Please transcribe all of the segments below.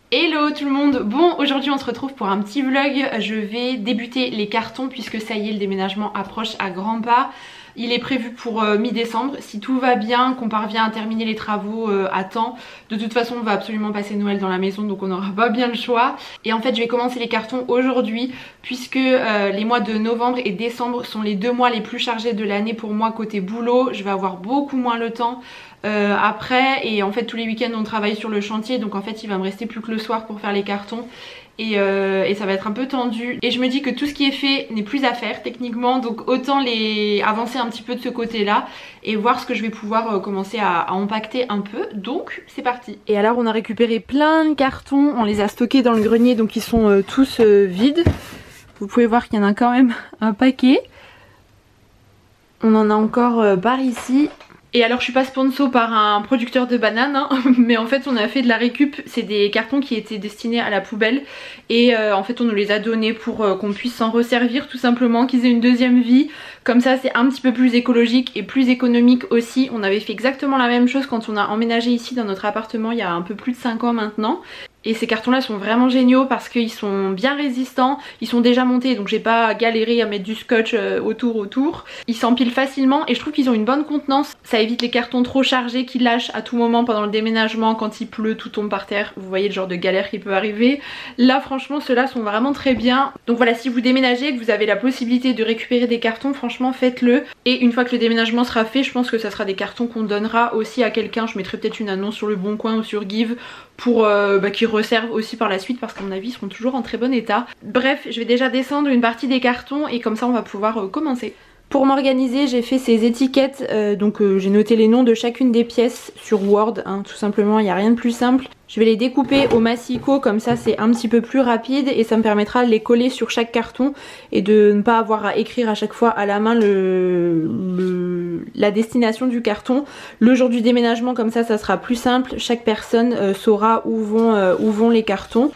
Hello tout le monde. Bon, aujourd'hui on se retrouve pour un petit vlog. Je vais débuter les cartons puisque ça y est, le déménagement approche à grands pas. Il est prévu pour mi-décembre. Si tout va bien, qu'on parvient à terminer les travaux à temps, de toute façon on va absolument passer Noël dans la maison, donc on n'aura pas bien le choix. Et en fait je vais commencer les cartons aujourd'hui puisque les mois de novembre et décembre sont les 2 mois les plus chargés de l'année pour moi côté boulot. Je vais avoir beaucoup moins le temps après, et en fait tous les week-ends on travaille sur le chantier, donc en fait il va me rester plus que le soir pour faire les cartons. Et ça va être un peu tendu, et je me dis que tout ce qui est fait n'est plus à faire techniquement, donc autant les avancer un petit peu de ce côté là et voir ce que je vais pouvoir commencer à empaqueter un peu. Donc c'est parti. Et alors on a récupéré plein de cartons, on les a stockés dans le grenier, donc ils sont tous vides. Vous pouvez voir qu'il y en a quand même un paquet. On en a encore par ici. Et alors je suis pas sponsor par un producteur de bananes hein, mais en fait on a fait de la récup. C'est des cartons qui étaient destinés à la poubelle, et en fait on nous les a donnés pour qu'on puisse s'en resservir tout simplement, qu'ils aient une deuxième vie. Comme ça c'est un petit peu plus écologique et plus économique aussi. On avait fait exactement la même chose quand on a emménagé ici dans notre appartement il y a un peu plus de 5 ans maintenant. Et ces cartons là sont vraiment géniaux parce qu'ils sont bien résistants, ils sont déjà montés donc j'ai pas galéré à mettre du scotch autour. Ils s'empilent facilement et je trouve qu'ils ont une bonne contenance. Ça évite les cartons trop chargés qui lâchent à tout moment pendant le déménagement, quand il pleut tout tombe par terre. Vous voyez le genre de galère qui peut arriver. Là franchement ceux-là sont vraiment très bien. Donc voilà, si vous déménagez, que vous avez la possibilité de récupérer des cartons, franchement faites-le. Et une fois que le déménagement sera fait, je pense que ça sera des cartons qu'on donnera aussi à quelqu'un. Je mettrai peut-être une annonce sur Le Bon Coin ou sur Give pour qu'ils reservent aussi par la suite, parce qu'à mon avis ils seront toujours en très bon état. Bref, je vais déjà descendre une partie des cartons et comme ça on va pouvoir commencer. Pour m'organiser, j'ai fait ces étiquettes, j'ai noté les noms de chacune des pièces sur Word, hein, tout simplement, il n'y a rien de plus simple. Je vais les découper au massicot, comme ça c'est un petit peu plus rapide et ça me permettra de les coller sur chaque carton et de ne pas avoir à écrire à chaque fois à la main la destination du carton. Le jour du déménagement, comme ça sera plus simple, chaque personne saura où vont les cartons.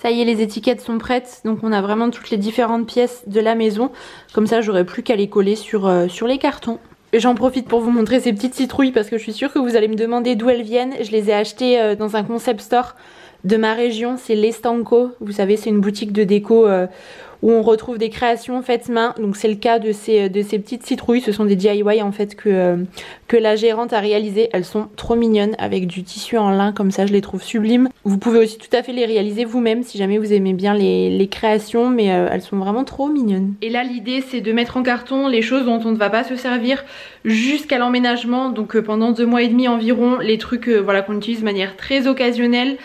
Ça y est, les étiquettes sont prêtes, donc on a vraiment toutes les différentes pièces de la maison. Comme ça j'aurai plus qu'à les coller sur les cartons. J'en profite pour vous montrer ces petites citrouilles parce que je suis sûre que vous allez me demander d'où elles viennent. Je les ai achetées dans un concept store de ma région, c'est l'Estanco. Vous savez, c'est une boutique de déco où on retrouve des créations faites main. Donc c'est le cas de ces petites citrouilles. Ce sont des DIY en fait que la gérante a réalisé. Elles sont trop mignonnes avec du tissu en lin, comme ça je les trouve sublimes. Vous pouvez aussi tout à fait les réaliser vous-même si jamais vous aimez bien les créations, mais elles sont vraiment trop mignonnes. Et là l'idée c'est de mettre en carton les choses dont on ne va pas se servir jusqu'à l'emménagement. Donc pendant 2 mois et demi environ, les trucs voilà, qu'on utilise de manière très occasionnelle.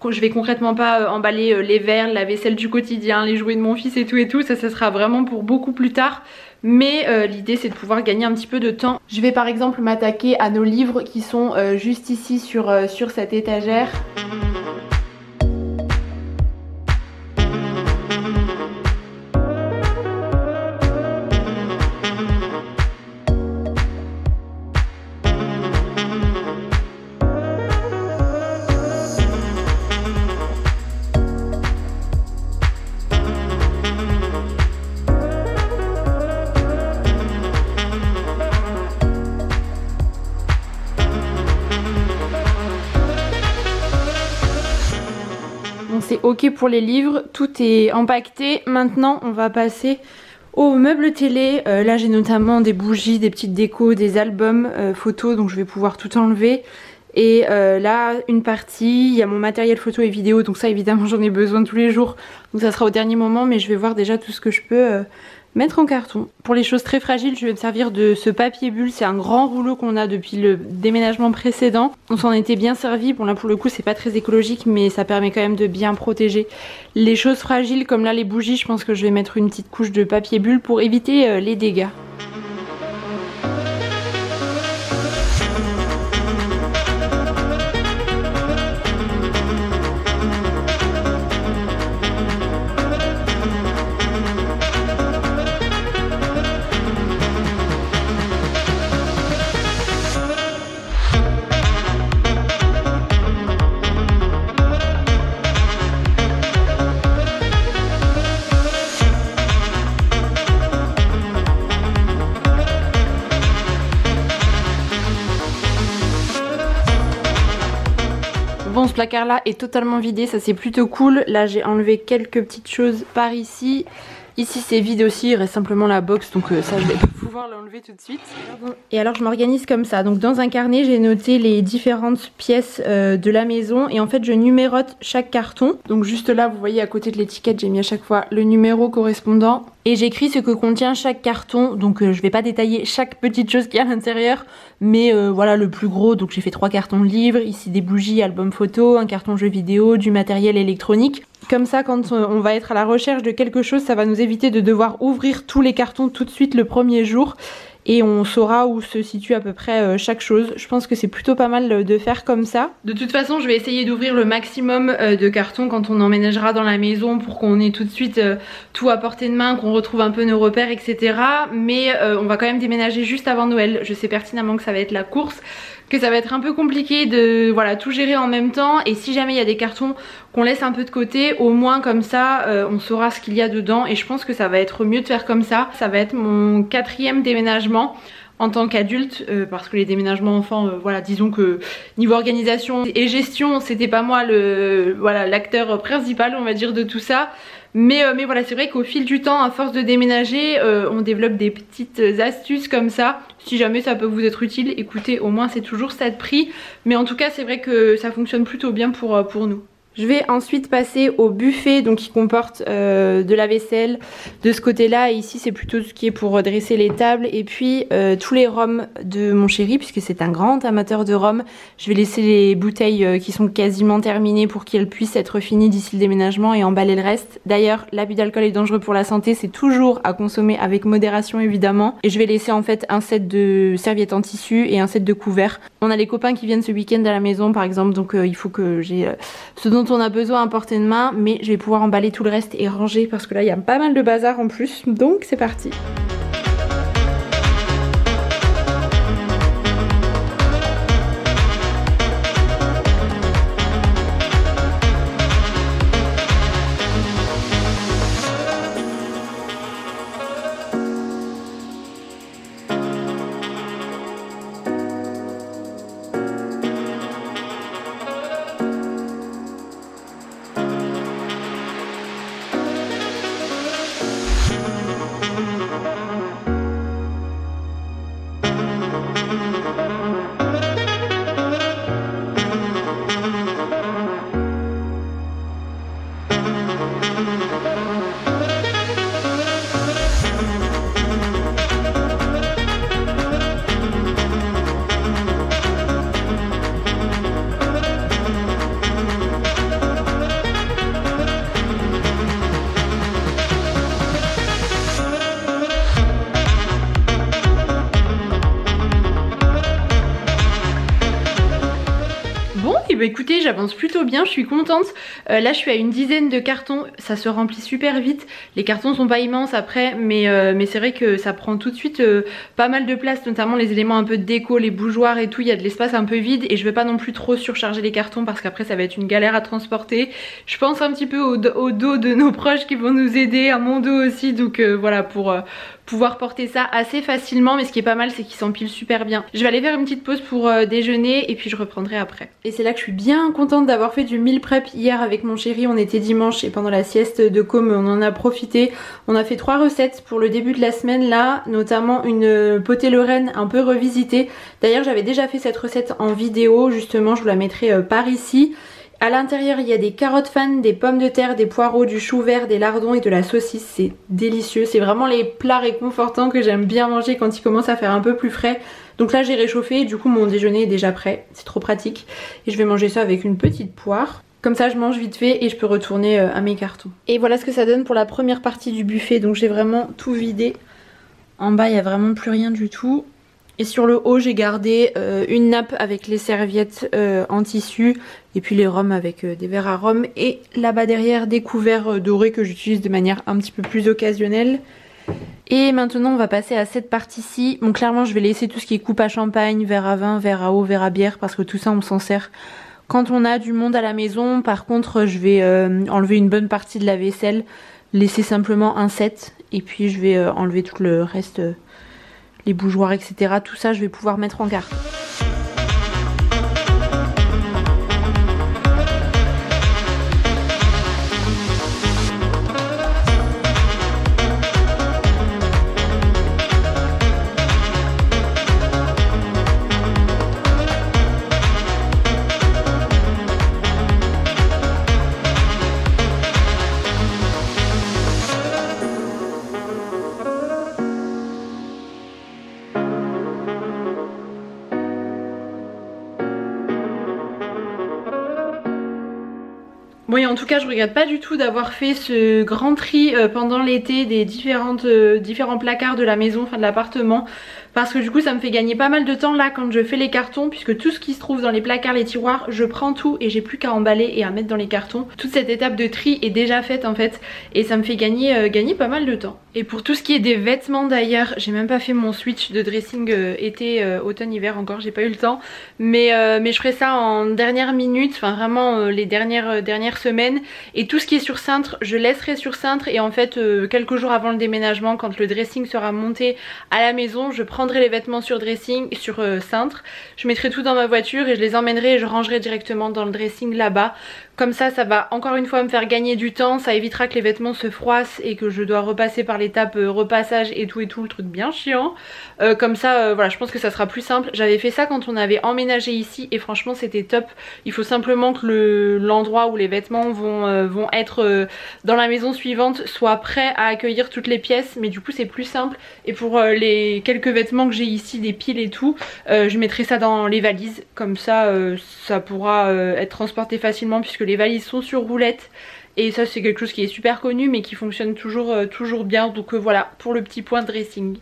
Je vais concrètement pas emballer les verres, la vaisselle du quotidien, les jouets de mon fils et tout, ça sera vraiment pour beaucoup plus tard. Mais l'idée c'est de pouvoir gagner un petit peu de temps. Je vais par exemple m'attaquer à nos livres qui sont juste ici sur cette étagère. C'est ok pour les livres, tout est empaqueté. Maintenant on va passer aux meubles télé. Là j'ai notamment des bougies, des petites décos, des albums photos, donc je vais pouvoir tout enlever. Et là une partie, il y a mon matériel photo et vidéo, donc ça évidemment j'en ai besoin tous les jours, donc ça sera au dernier moment, mais je vais voir déjà tout ce que je peux mettre en carton. Pour les choses très fragiles, je vais me servir de ce papier bulle. C'est un grand rouleau qu'on a depuis le déménagement précédent. On s'en était bien servi. Bon là pour le coup c'est pas très écologique, mais ça permet quand même de bien protéger les choses fragiles, comme là les bougies. Je pense que je vais mettre une petite couche de papier bulle pour éviter les dégâts. placard là est totalement vidé, ça c'est plutôt cool. Là j'ai enlevé quelques petites choses par ici. Ici c'est vide aussi, il reste simplement la box, donc ça je vais pas pouvoir l'enlever tout de suite. Et alors je m'organise comme ça, donc dans un carnet j'ai noté les différentes pièces de la maison et en fait je numérote chaque carton. Donc juste là vous voyez à côté de l'étiquette j'ai mis à chaque fois le numéro correspondant. Et j'écris ce que contient chaque carton, donc je vais pas détailler chaque petite chose qu'il y a à l'intérieur, mais voilà le plus gros, donc j'ai fait 3 cartons de livres, ici des bougies, albums photos, un carton jeux vidéo, du matériel électronique. Comme ça quand on va être à la recherche de quelque chose, ça va nous éviter de devoir ouvrir tous les cartons tout de suite le premier jour. Et on saura où se situe à peu près chaque chose. Je pense que c'est plutôt pas mal de faire comme ça. De toute façon je vais essayer d'ouvrir le maximum de cartons quand on emménagera dans la maison pour qu'on ait tout de suite tout à portée de main, qu'on retrouve un peu nos repères etc. Mais on va quand même déménager juste avant Noël. Je sais pertinemment que ça va être la course, que ça va être un peu compliqué de voilà tout gérer en même temps. Et si jamais il y a des cartons qu'on laisse un peu de côté, au moins comme ça on saura ce qu'il y a dedans. Et je pense que ça va être mieux de faire comme ça. Ça va être mon 4e déménagement en tant qu'adulte parce que les déménagements enfants voilà disons que niveau organisation et gestion c'était pas moi l'acteur principal on va dire de tout ça. Mais voilà c'est vrai qu'au fil du temps à force de déménager on développe des petites astuces comme ça. Si jamais ça peut vous être utile, écoutez au moins c'est toujours ça de prix. Mais en tout cas c'est vrai que ça fonctionne plutôt bien pour nous. Je vais ensuite passer au buffet donc qui comporte de la vaisselle de ce côté là et ici c'est plutôt ce qui est pour dresser les tables et puis tous les rhums de mon chéri puisque c'est un grand amateur de rhum. Je vais laisser les bouteilles qui sont quasiment terminées pour qu'elles puissent être finies d'ici le déménagement et emballer le reste. D'ailleurs l'abus d'alcool est dangereux pour la santé, c'est toujours à consommer avec modération évidemment. Et je vais laisser en fait un set de serviettes en tissu et un set de couverts. On a les copains qui viennent ce week-end à la maison par exemple donc il faut que j'ai ce dont on a besoin à portée de main, mais je vais pouvoir emballer tout le reste et ranger parce que là il y a pas mal de bazar en plus, donc c'est parti. Bah écoutez j'avance plutôt bien, je suis contente. Là je suis à une dizaine de cartons, ça se remplit super vite. Les cartons sont pas immenses après mais c'est vrai que ça prend tout de suite pas mal de place, notamment les éléments un peu de déco, les bougeoirs et tout, il y a de l'espace un peu vide et je vais pas non plus trop surcharger les cartons parce qu'après ça va être une galère à transporter. Je pense un petit peu au dos de nos proches qui vont nous aider, à mon dos aussi, donc voilà pour pouvoir porter ça assez facilement. Mais ce qui est pas mal c'est qu'ils s'empilent super bien. Je vais aller faire une petite pause pour déjeuner et puis je reprendrai après. Et c'est là que je suis bien contente d'avoir fait du meal prep hier avec mon chéri. On était dimanche et pendant la sieste de com on en a profité. On a fait 3 recettes pour le début de la semaine là, notamment une potée Lorraine un peu revisitée. D'ailleurs j'avais déjà fait cette recette en vidéo, justement je vous la mettrai par ici. À l'intérieur il y a des carottes fan, des pommes de terre, des poireaux, du chou vert, des lardons et de la saucisse. C'est délicieux, c'est vraiment les plats réconfortants que j'aime bien manger quand il commence à faire un peu plus frais. Donc là j'ai réchauffé et du coup mon déjeuner est déjà prêt, c'est trop pratique. Et je vais manger ça avec une petite poire. Comme ça je mange vite fait et je peux retourner à mes cartons. Et voilà ce que ça donne pour la première partie du buffet. Donc j'ai vraiment tout vidé. En bas il n'y a vraiment plus rien du tout. Et sur le haut j'ai gardé une nappe avec les serviettes en tissu et puis les rhums avec des verres à rhum et là-bas derrière des couverts dorés que j'utilise de manière un petit peu plus occasionnelle. Et maintenant on va passer à cette partie-ci. Bon clairement je vais laisser tout ce qui est coupe à champagne, verre à vin, verre à eau, verre à bière parce que tout ça on s'en sert quand on a du monde à la maison. Par contre je vais enlever une bonne partie de la vaisselle, laisser simplement un set et puis je vais enlever tout le reste, les bougeoirs etc. Tout ça je vais pouvoir mettre en carton. en tout cas je regrette pas du tout d'avoir fait ce grand tri pendant l'été des différents placards de la maison, enfin de l'appartement, parce que du coup ça me fait gagner pas mal de temps là quand je fais les cartons, puisque tout ce qui se trouve dans les placards, les tiroirs, je prends tout et j'ai plus qu'à emballer et à mettre dans les cartons. Toute cette étape de tri est déjà faite en fait et ça me fait gagner pas mal de temps. Et pour tout ce qui est des vêtements d'ailleurs, j'ai même pas fait mon switch de dressing été, automne, hiver encore, j'ai pas eu le temps, mais je ferai ça en dernière minute, enfin vraiment les dernières semaines. Et tout ce qui est sur cintre, je laisserai sur cintre, et en fait quelques jours avant le déménagement, quand le dressing sera monté à la maison, je prendrai les vêtements sur dressing, sur cintre, je mettrai tout dans ma voiture et je les emmènerai et je rangerai directement dans le dressing là-bas. Comme ça va encore une fois me faire gagner du temps, ça évitera que les vêtements se froissent et que je dois repasser par l'étape repassage et tout, le truc bien chiant. Comme ça voilà, je pense que ça sera plus simple. J'avais fait ça quand on avait emménagé ici et franchement c'était top. Il faut simplement que l'endroit où les vêtements vont être dans la maison suivante soit prêt à accueillir toutes les pièces, mais du coup c'est plus simple. Et pour les quelques vêtements que j'ai ici, des piles et tout, je mettrai ça dans les valises, comme ça ça pourra être transporté facilement puisque les valises sont sur roulette. Et ça c'est quelque chose qui est super connu mais qui fonctionne toujours bien. Donc voilà pour le petit point dressing.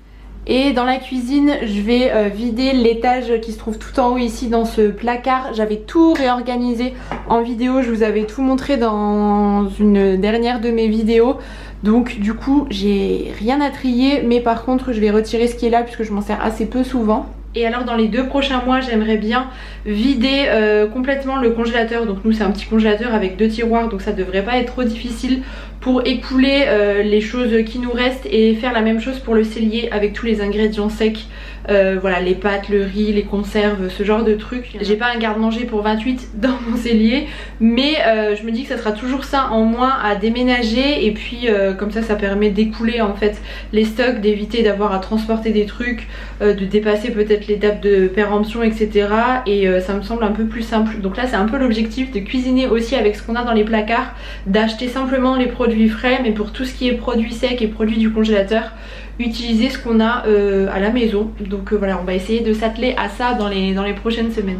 Et dans la cuisine je vais vider l'étage qui se trouve tout en haut ici dans ce placard. J'avais tout réorganisé en vidéo, je vous avais tout montré dans une dernière de mes vidéos. Donc du coup j'ai rien à trier, mais par contre je vais retirer ce qui est là puisque je m'en sers assez peu souvent. Et alors dans les 2 prochains mois j'aimerais bien vider complètement le congélateur. Donc nous c'est un petit congélateur avec 2 tiroirs, donc ça devrait pas être trop difficile pour écouler les choses qui nous restent, et faire la même chose pour le cellier avec tous les ingrédients secs. Voilà, les pâtes, le riz, les conserves, ce genre de trucs. J'ai pas un garde-manger pour 28 dans mon cellier, mais je me dis que ça sera toujours ça en moins à déménager, et puis comme ça permet d'écouler en fait les stocks, d'éviter d'avoir à transporter des trucs, de dépasser peut-être l'étape de péremption, etc. Et ça me semble un peu plus simple. Donc là c'est un peu l'objectif, de cuisiner aussi avec ce qu'on a dans les placards, d'acheter simplement les produits frais, mais pour tout ce qui est produits secs et produits du congélateur, utiliser ce qu'on a à la maison. Donc voilà, on va essayer de s'atteler à ça dans les prochaines semaines.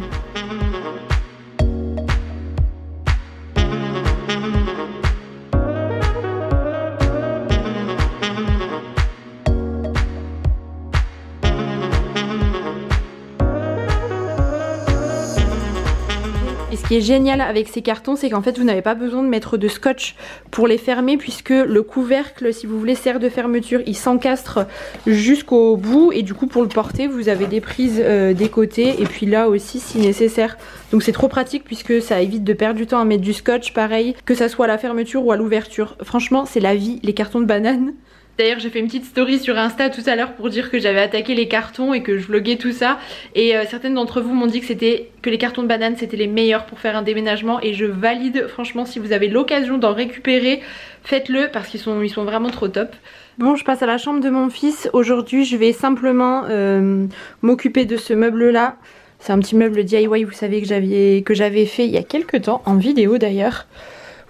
Ce qui est génial avec ces cartons, c'est qu'en fait vous n'avez pas besoin de mettre de scotch pour les fermer, puisque le couvercle, si vous voulez, sert de fermeture, il s'encastre jusqu'au bout, et du coup pour le porter vous avez des prises des côtés et puis là aussi si nécessaire. Donc c'est trop pratique puisque ça évite de perdre du temps à mettre du scotch, pareil que ça soit à la fermeture ou à l'ouverture. Franchement c'est la vie, les cartons de banane. D'ailleurs j'ai fait une petite story sur Insta tout à l'heure pour dire que j'avais attaqué les cartons et que je vloguais tout ça, et certaines d'entre vous m'ont dit que les cartons de banane c'était les meilleurs pour faire un déménagement, et je valide. Franchement si vous avez l'occasion d'en récupérer, faites-le parce qu'ils sont vraiment trop top. Bon, je passe à la chambre de mon fils. Aujourd'hui je vais simplement m'occuper de ce meuble là. C'est un petit meuble DIY, vous savez, que j'avais fait il y a quelques temps, en vidéo d'ailleurs,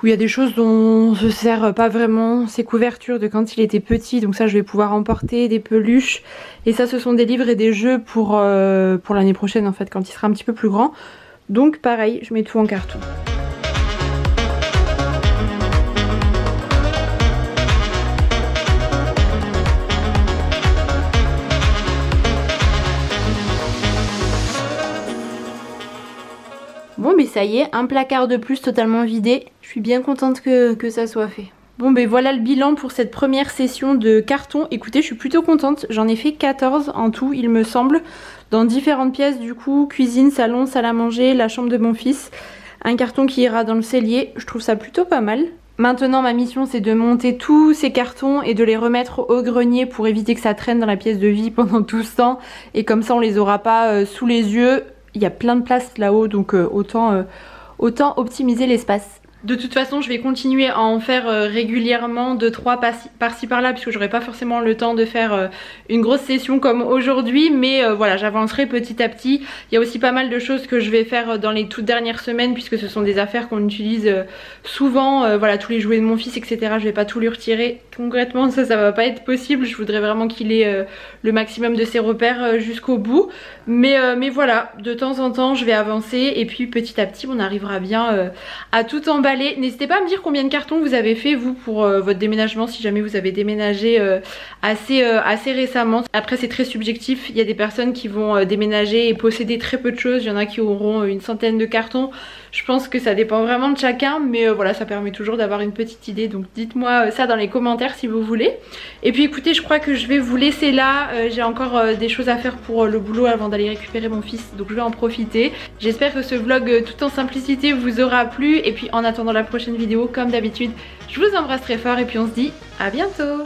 où il y a des choses dont on se sert pas vraiment, ces couvertures de quand il était petit, donc ça je vais pouvoir emporter, des peluches, et ça ce sont des livres et des jeux pour l'année prochaine en fait, quand il sera un petit peu plus grand. Donc pareil, je mets tout en carton. Bon mais ça y est, un placard de plus totalement vidé. Je suis bien contente que ça soit fait. Bon ben voilà le bilan pour cette première session de carton. Écoutez, je suis plutôt contente, j'en ai fait 14 en tout il me semble, dans différentes pièces du coup, cuisine, salon, salle à manger, la chambre de mon fils. Un carton qui ira dans le cellier, je trouve ça plutôt pas mal. Maintenant ma mission c'est de monter tous ces cartons et de les remettre au grenier pour éviter que ça traîne dans la pièce de vie pendant tout ce temps, et comme ça on les aura pas sous les yeux. Il y a plein de place là-haut, donc autant optimiser l'espace. De toute façon je vais continuer à en faire régulièrement 2-3 par-ci par-là, puisque j'aurai pas forcément le temps de faire une grosse session comme aujourd'hui, mais voilà, j'avancerai petit à petit. Il y a aussi pas mal de choses que je vais faire dans les toutes dernières semaines, puisque ce sont des affaires qu'on utilise souvent, voilà, tous les jouets de mon fils, etc. Je vais pas tout lui retirer, concrètement ça va pas être possible. Je voudrais vraiment qu'il ait le maximum de ses repères jusqu'au bout, mais voilà, de temps en temps je vais avancer, et puis petit à petit on arrivera bien à tout emballer emballé. N'hésitez pas à me dire combien de cartons vous avez fait vous pour votre déménagement, si jamais vous avez déménagé assez récemment. Après c'est très subjectif, il y a des personnes qui vont déménager et posséder très peu de choses, il y en a qui auront une centaine de cartons. Je pense que ça dépend vraiment de chacun, mais voilà, ça permet toujours d'avoir une petite idée. Donc dites-moi ça dans les commentaires si vous voulez. Et puis écoutez, je crois que je vais vous laisser là. J'ai encore des choses à faire pour le boulot avant d'aller récupérer mon fils, donc je vais en profiter. J'espère que ce vlog tout en simplicité vous aura plu. Et puis en attendant la prochaine vidéo, comme d'habitude, je vous embrasse très fort et puis on se dit à bientôt.